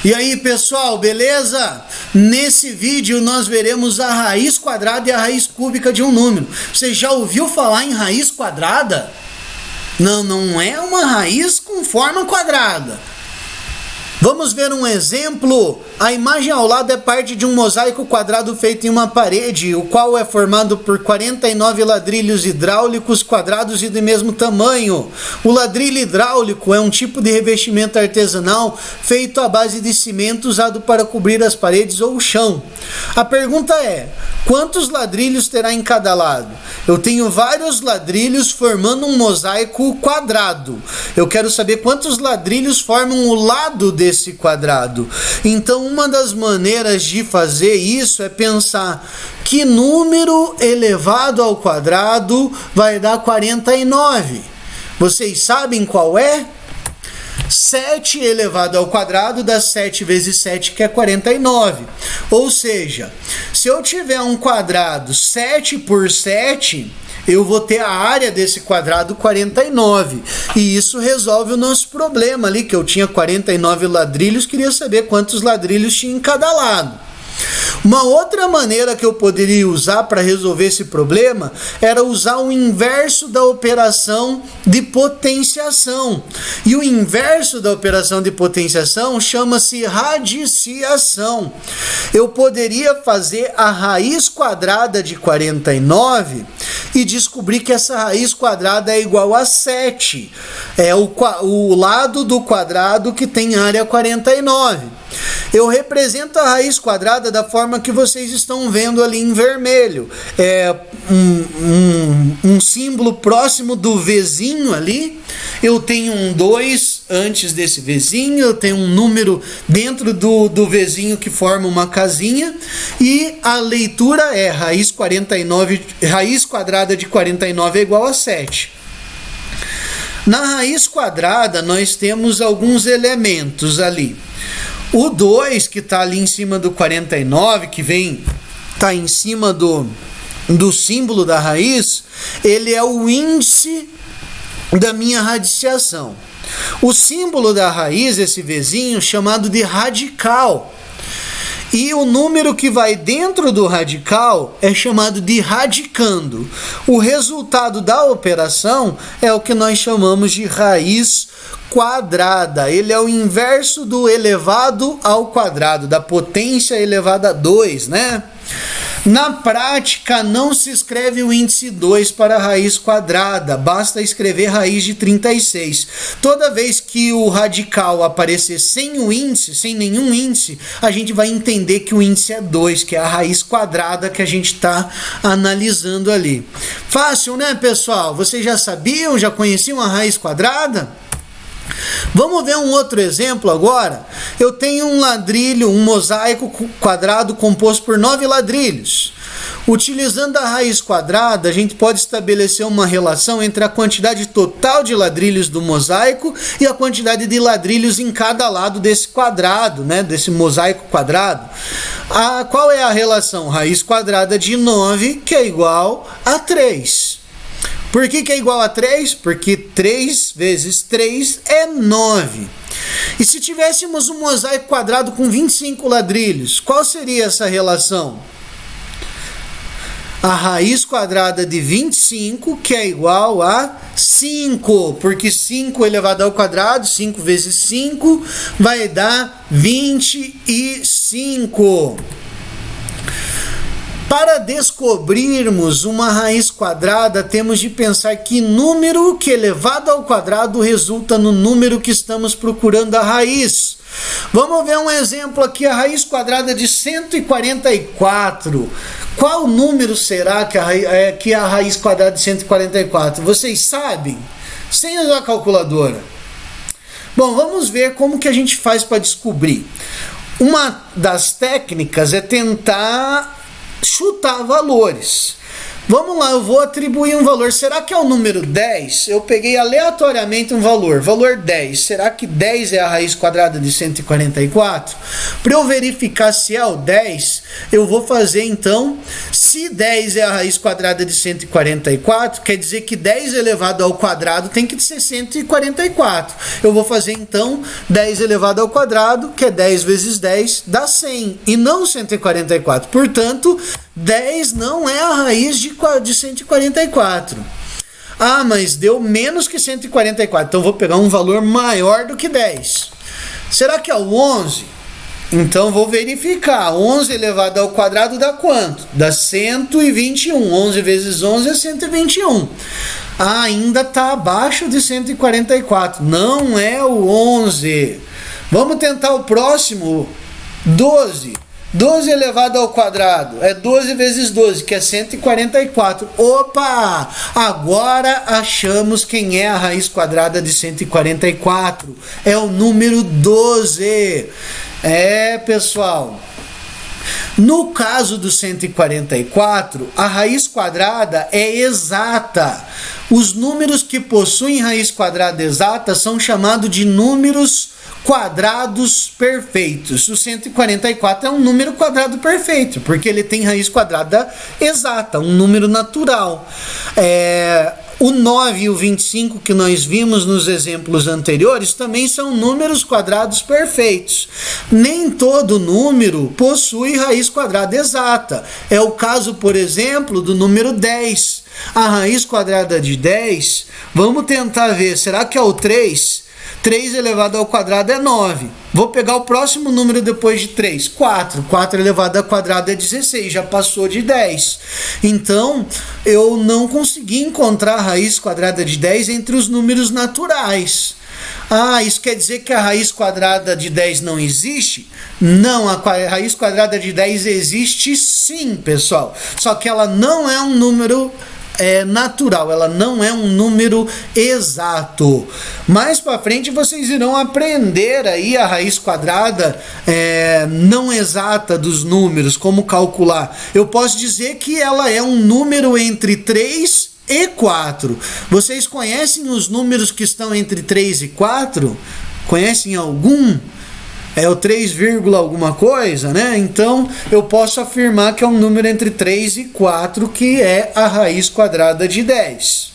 E aí pessoal, beleza? Nesse vídeo nós veremos a raiz quadrada e a raiz cúbica de um número. Você já ouviu falar em raiz quadrada? Não é uma raiz com forma quadrada. Vamos ver um exemplo. A imagem ao lado é parte de um mosaico quadrado feito em uma parede, o qual é formado por 49 ladrilhos hidráulicos quadrados e do mesmo tamanho. O ladrilho hidráulico é um tipo de revestimento artesanal feito à base de cimento usado para cobrir as paredes ou o chão. A pergunta é: quantos ladrilhos terá em cada lado? Eu tenho vários ladrilhos formando um mosaico quadrado. Eu quero saber quantos ladrilhos formam o lado desse quadrado. Então, uma das maneiras de fazer isso é pensar que número elevado ao quadrado vai dar 49. Vocês sabem qual é? 7 elevado ao quadrado dá 7 vezes 7, que é 49. Ou seja, se eu tiver um quadrado 7 por 7, eu vou ter a área desse quadrado 49. E isso resolve o nosso problema ali, que eu tinha 49 ladrilhos, queria saber quantos ladrilhos tinha em cada lado. Uma outra maneira que eu poderia usar para resolver esse problema era usar o inverso da operação de potenciação. E o inverso da operação de potenciação chama-se radiciação. Eu poderia fazer a raiz quadrada de 49 e descobrir que essa raiz quadrada é igual a 7. É o lado do quadrado que tem área 49. Eu represento a raiz quadrada da forma que vocês estão vendo ali em vermelho. É um símbolo próximo do Vzinho ali. Eu tenho um 2 antes desse Vzinho, eu tenho um número dentro do Vzinho que forma uma casinha, e a leitura é raiz quadrada de 49 é igual a 7. Na raiz quadrada nós temos alguns elementos ali. O 2, que está ali em cima do 49, que está em cima do símbolo da raiz, ele é o índice da minha radiciação. O símbolo da raiz, esse Vzinho, chamado de radical. E o número que vai dentro do radical é chamado de radicando. O resultado da operação é o que nós chamamos de raiz quadrada. Ele é o inverso do elevado ao quadrado, da potência elevada a 2, né? Na prática, não se escreve o índice 2 para a raiz quadrada, basta escrever raiz de 36. Toda vez que o radical aparecer sem o índice, sem nenhum índice, a gente vai entender que o índice é 2, que é a raiz quadrada que a gente está analisando ali. Fácil, né, pessoal? Vocês já sabiam, já conheciam a raiz quadrada? Vamos ver um outro exemplo agora. Eu tenho um ladrilho, um mosaico quadrado composto por 9 ladrilhos. Utilizando a raiz quadrada, a gente pode estabelecer uma relação entre a quantidade total de ladrilhos do mosaico e a quantidade de ladrilhos em cada lado desse quadrado, né, desse mosaico quadrado. Qual é a relação? Raiz quadrada de 9, que é igual a 3. Por que é igual a 3? Porque 3 vezes 3 é 9. E se tivéssemos um mosaico quadrado com 25 ladrilhos, qual seria essa relação? A raiz quadrada de 25, que é igual a 5, porque 5 elevado ao quadrado, 5 vezes 5, vai dar 25. Para descobrirmos uma raiz quadrada, temos de pensar que número que elevado ao quadrado resulta no número que estamos procurando a raiz. Vamos ver um exemplo aqui, a raiz quadrada de 144. Qual número será que é a raiz quadrada de 144? Vocês sabem? Sem usar a calculadora. Bom, vamos ver como que a gente faz para descobrir. Uma das técnicas é tentar chutar valores. Vamos lá, eu vou atribuir um valor. Será que é o número 10? Eu peguei aleatoriamente um valor. Valor 10. Será que 10 é a raiz quadrada de 144? Para eu verificar se é o 10, eu vou fazer então, se 10 é a raiz quadrada de 144, quer dizer que 10 elevado ao quadrado tem que ser 144. Eu vou fazer então 10 elevado ao quadrado, que é 10 vezes 10, dá 100, e não 144. Portanto, 10 não é a raiz de 144. Ah, mas deu menos que 144. Então vou pegar um valor maior do que 10. Será que é o 11? Então vou verificar. 11 elevado ao quadrado dá quanto? Dá 121. 11 vezes 11 é 121. Ah, ainda está abaixo de 144. Não é o 11. Vamos tentar o próximo. 12. 12 elevado ao quadrado é 12 vezes 12, que é 144. Opa! Agora achamos quem é a raiz quadrada de 144. É o número 12. É, pessoal. No caso do 144, a raiz quadrada é exata. Os números que possuem raiz quadrada exata são chamados de números quadrados perfeitos. O 144 é um número quadrado perfeito, porque ele tem raiz quadrada exata, um número natural. O 9 e o 25 que nós vimos nos exemplos anteriores também são números quadrados perfeitos. Nem todo número possui raiz quadrada exata. É o caso, por exemplo, do número 10. A raiz quadrada de 10, vamos tentar ver, será que é o 3? 3 elevado ao quadrado é 9. Vou pegar o próximo número depois de 3. 4. 4 elevado ao quadrado é 16. Já passou de 10. Então, eu não consegui encontrar a raiz quadrada de 10 entre os números naturais. Ah, isso quer dizer que a raiz quadrada de 10 não existe? Não, a raiz quadrada de 10 existe sim, pessoal. Só que ela não é um número natural, ela não é um número exato. Mais para frente vocês irão aprender aí a raiz quadrada não exata dos números, como calcular. Eu posso dizer que ela é um número entre 3 e 4. Vocês conhecem os números que estão entre 3 e 4? Conhecem algum? É o 3, alguma coisa, né? Então, eu posso afirmar que é um número entre 3 e 4, que é a raiz quadrada de 10.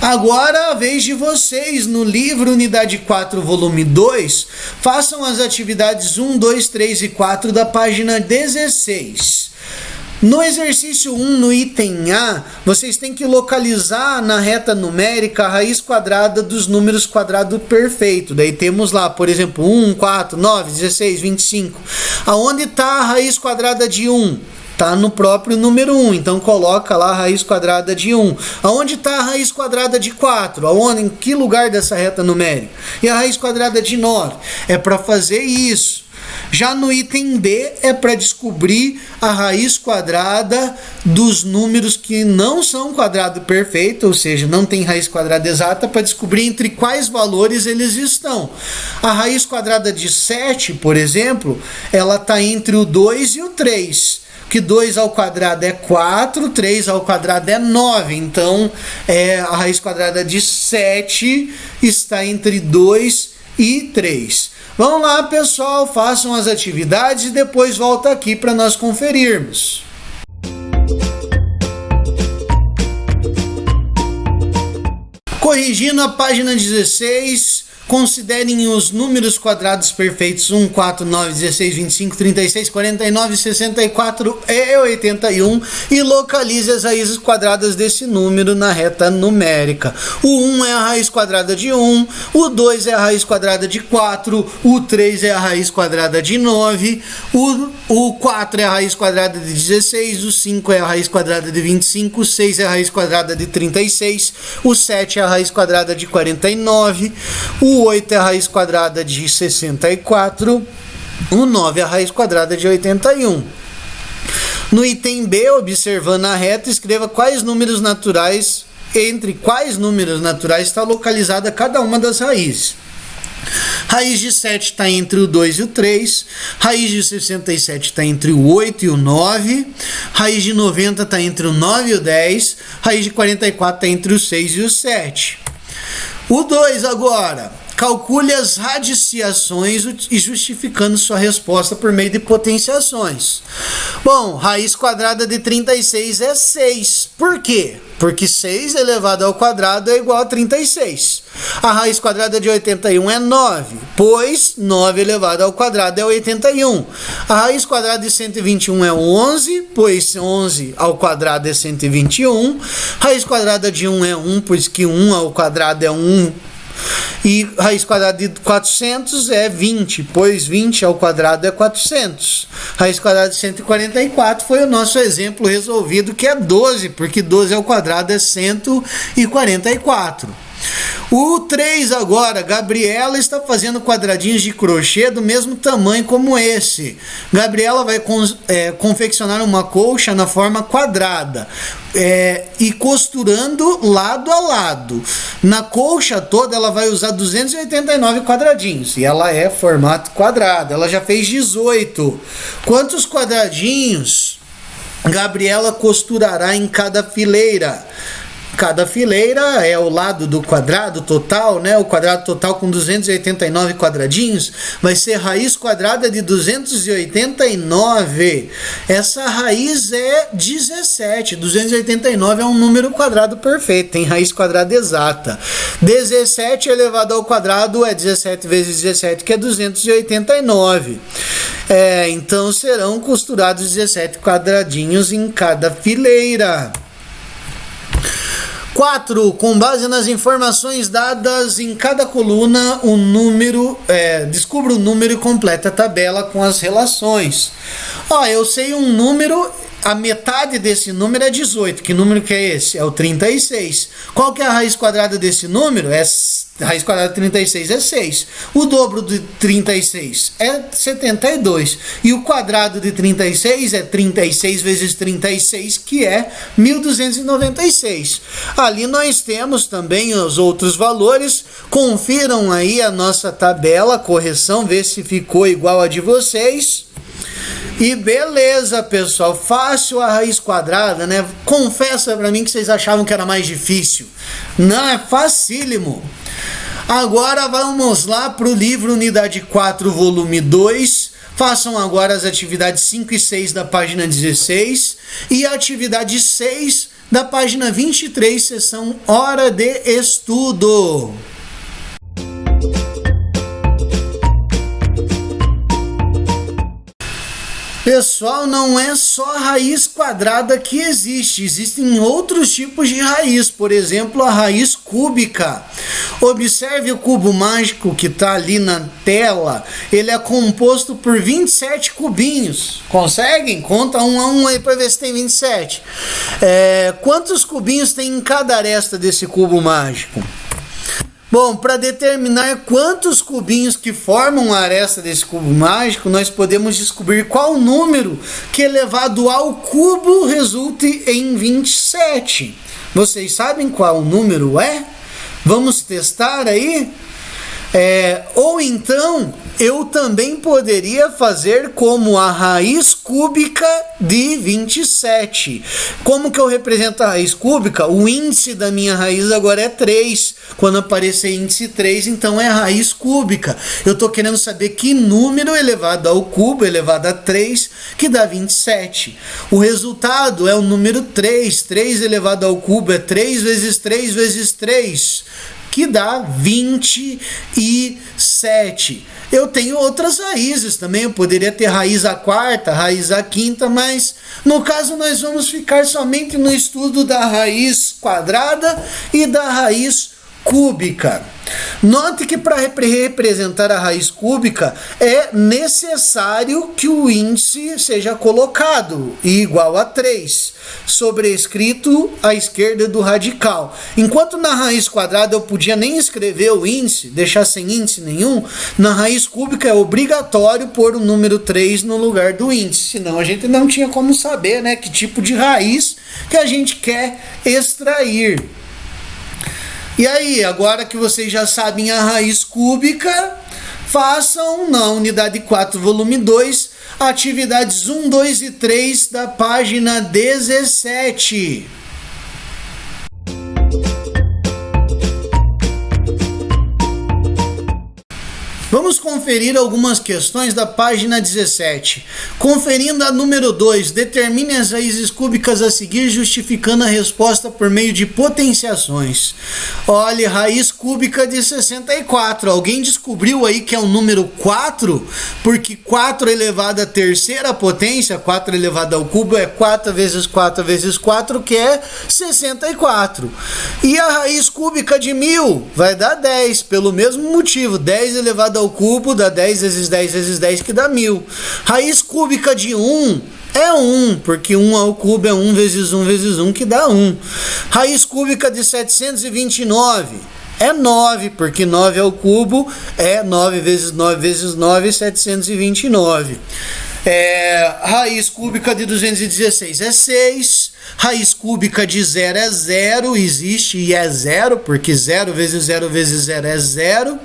Agora, a vez de vocês, no livro Unidade 4, volume 2, façam as atividades 1, 2, 3 e 4 da página 16. No exercício 1, no item A, vocês têm que localizar na reta numérica a raiz quadrada dos números quadrado perfeito. Daí temos lá, por exemplo, 1, 4, 9, 16, 25. Aonde está a raiz quadrada de 1? Está no próprio número 1, então coloca lá a raiz quadrada de 1. Aonde está a raiz quadrada de 4? Aonde, em que lugar dessa reta numérica? E a raiz quadrada de 9? É para fazer isso. Já no item B é para descobrir a raiz quadrada dos números que não são quadrado perfeito, ou seja, não tem raiz quadrada exata, para descobrir entre quais valores eles estão. A raiz quadrada de 7, por exemplo, ela está entre o 2 e o 3. Que 2 ao quadrado é 4, 3 ao quadrado é 9. Então, a raiz quadrada de 7 está entre 2 e 3. Vamos lá, pessoal, façam as atividades e depois volta aqui para nós conferirmos. Corrigindo a página 16, considerem os números quadrados perfeitos 1, 4, 9, 16, 25, 36, 49, 64 e 81 e localize as raízes quadradas desse número na reta numérica. O 1 é a raiz quadrada de 1, o 2 é a raiz quadrada de 4, o 3 é a raiz quadrada de 9, o 4 é a raiz quadrada de 16, o 5 é a raiz quadrada de 25, o 6 é a raiz quadrada de 36, o 7 é a raiz quadrada de 49, o 8 é a raiz quadrada de 64, o 9 é a raiz quadrada de 81. No item B, observando a reta, escreva entre quais números naturais está localizada cada uma das raízes. Raiz de 7 está entre o 2 e o 3. Raiz de 67 está entre o 8 e o 9. Raiz de 90 está entre o 9 e o 10. Raiz de 44 está entre o 6 e o 7. O 2 agora. Calcule as radiciações e justificando sua resposta por meio de potenciações. Bom, raiz quadrada de 36 é 6. Por quê? Porque 6 elevado ao quadrado é igual a 36. A raiz quadrada de 81 é 9, pois 9 elevado ao quadrado é 81. A raiz quadrada de 121 é 11, pois 11 ao quadrado é 121. Raiz quadrada de 1 é 1, pois que 1 ao quadrado é 1. E raiz quadrada de 400 é 20, pois 20 ao quadrado é 400. Raiz quadrada de 144 foi o nosso exemplo resolvido, que é 12, porque 12 ao quadrado é 144. O 3 agora, Gabriela está fazendo quadradinhos de crochê do mesmo tamanho como esse. Gabriela vai confeccionar uma colcha na forma quadrada e costurando lado a lado. Na colcha toda ela vai usar 289 quadradinhos e ela é formato quadrado. Ela já fez 18. Quantos quadradinhos Gabriela costurará em cada fileira? Cada fileira é o lado do quadrado total, né? O quadrado total com 289 quadradinhos vai ser raiz quadrada de 289. Essa raiz é 17. 289 é um número quadrado perfeito, tem raiz quadrada exata. 17 elevado ao quadrado é 17 vezes 17, que é 289. Então serão costurados 17 quadradinhos em cada fileira. 4. Com base nas informações dadas em cada coluna, descubra o número e completa a tabela com as relações. Eu sei um número, a metade desse número é 18. Que número que é esse? É o 36. Qual que é a raiz quadrada desse número? A raiz quadrada de 36 é 6. O dobro de 36 é 72. E o quadrado de 36 é 36 vezes 36, que é 1296. Ali nós temos também os outros valores. Confiram aí a nossa tabela, correção, vê se ficou igual a de vocês. E beleza, pessoal, fácil a raiz quadrada, né? Confessa pra mim que vocês achavam que era mais difícil. Não, é facílimo. Agora vamos lá para o livro Unidade 4, volume 2. Façam agora as atividades 5 e 6 da página 16 e a atividade 6 da página 23, seção Hora de Estudo. Pessoal, não é só a raiz quadrada que existe, existem outros tipos de raiz, por exemplo, a raiz cúbica. Observe o cubo mágico que está ali na tela, ele é composto por 27 cubinhos. Conseguem? Conta um a um aí para ver se tem 27. Quantos cubinhos tem em cada aresta desse cubo mágico? Bom, para determinar quantos cubinhos que formam a aresta desse cubo mágico, nós podemos descobrir qual número que elevado ao cubo resulte em 27. Vocês sabem qual número é? Vamos testar aí? Ou então, eu também poderia fazer como a raiz cúbica de 27. Como que eu represento a raiz cúbica? O índice da minha raiz agora é 3. Quando aparecer índice 3, então é a raiz cúbica. Eu estou querendo saber que número elevado ao cubo, elevado a 3, que dá 27. O resultado é o número 3. 3 elevado ao cubo é 3 vezes 3 vezes 3. Que dá 27. Eu tenho outras raízes também, eu poderia ter raiz à quarta, raiz à quinta, mas no caso nós vamos ficar somente no estudo da raiz quadrada e da raiz cúbica. Note que para representar a raiz cúbica é necessário que o índice seja colocado igual a 3, sobrescrito à esquerda do radical. Enquanto na raiz quadrada eu podia nem escrever o índice, deixar sem índice nenhum, na raiz cúbica é obrigatório pôr o número 3 no lugar do índice, senão a gente não tinha como saber, né, que tipo de raiz que a gente quer extrair. E aí, agora que vocês já sabem a raiz cúbica, façam na unidade 4, volume 2, atividades 1, 2 e 3 da página 17. Vamos conferir algumas questões da página 17. Conferindo a número 2, determine as raízes cúbicas a seguir, justificando a resposta por meio de potenciações. Olha, raiz cúbica de 64. Alguém descobriu aí que é o número 4? Porque 4 elevado à terceira potência, 4 elevado ao cubo, é 4 vezes 4 vezes 4, que é 64. E a raiz cúbica de 1000 vai dar 10, pelo mesmo motivo. 10 elevado ao cubo dá 10 vezes 10 vezes 10, que dá 1000. Raiz cúbica de 1 é 1, porque 1 ao cubo é 1 vezes 1 vezes 1, que dá 1. Raiz cúbica de 729 é 9, porque 9 ao cubo é 9 vezes 9 vezes 9, 729. Raiz cúbica de 216 é 6. Raiz cúbica de 0 é 0, existe e é 0, porque 0 vezes 0 vezes 0 é 0.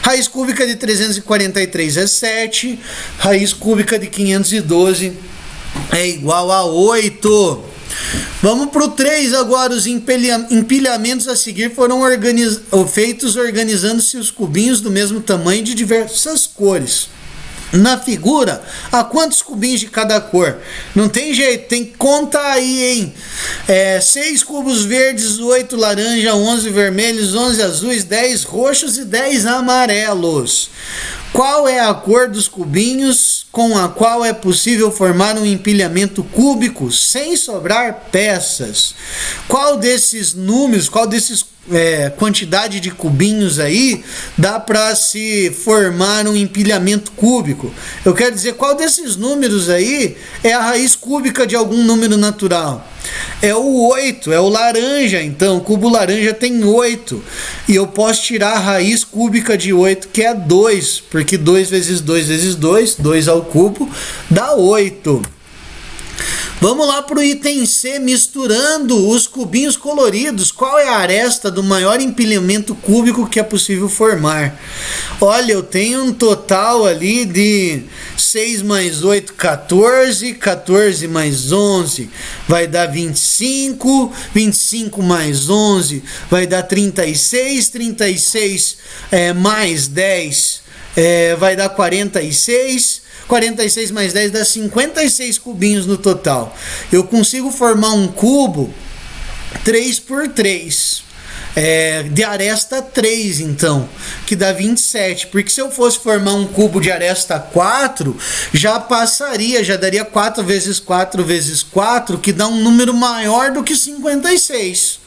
Raiz cúbica de 343 é 7. Raiz cúbica de 512 é igual a 8. Vamos para o 3 agora. Os empilhamentos a seguir foram feitos organizando-se os cubinhos do mesmo tamanho de diversas cores. Na figura, há quantos cubinhos de cada cor? Não tem jeito, tem que contar aí, hein? 6 cubos verdes, 8 laranja, 11 vermelhos, 11 azuis, 10 roxos e 10 amarelos. Qual é a cor dos cubinhos com a qual é possível formar um empilhamento cúbico sem sobrar peças? Qual desses números, quantidade de cubinhos aí dá para se formar um empilhamento cúbico? Eu quero dizer, qual desses números aí é a raiz cúbica de algum número natural? É o 8, é o laranja. Então, o cubo laranja tem 8. E eu posso tirar a raiz cúbica de 8, que é 2, porque 2 vezes 2 vezes 2, 2 ao cubo, dá 8. Vamos lá para o item C, misturando os cubinhos coloridos. Qual é a aresta do maior empilhamento cúbico que é possível formar? Olha, eu tenho um total ali de 6 mais 8, 14, 14 mais 11 vai dar 25, 25 mais 11 vai dar 36, 36 mais 10 vai dar 46, 46 mais 10 dá 56 cubinhos no total. Eu consigo formar um cubo 3 por 3. De aresta 3, então, que dá 27. Porque se eu fosse formar um cubo de aresta 4, já daria 4 vezes 4 vezes 4, que dá um número maior do que 56.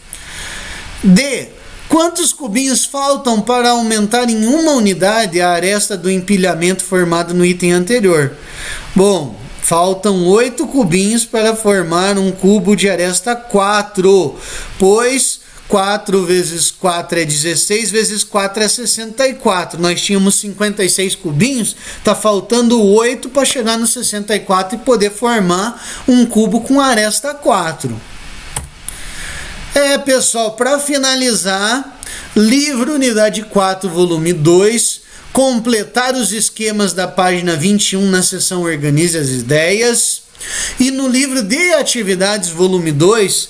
D. Quantos cubinhos faltam para aumentar em uma unidade a aresta do empilhamento formado no item anterior? Bom, faltam 8 cubinhos para formar um cubo de aresta 4, pois 4 vezes 4 é 16, vezes 4 é 64. Nós tínhamos 56 cubinhos, está faltando 8 para chegar no 64 e poder formar um cubo com aresta 4. Pessoal, para finalizar, livro unidade 4, volume 2, completar os esquemas da página 21 na seção Organize as Ideias. E no livro de atividades, volume 2,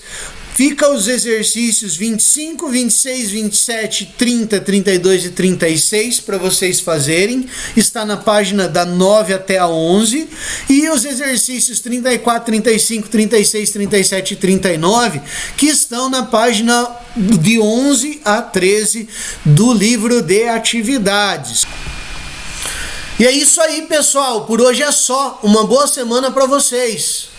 fica os exercícios 25, 26, 27, 30, 32 e 36 para vocês fazerem. Está na página da 9 até a 11. E os exercícios 34, 35, 36, 37 e 39 que estão na página de 11 a 13 do livro de atividades. E é isso aí, pessoal. Por hoje é só. Uma boa semana para vocês.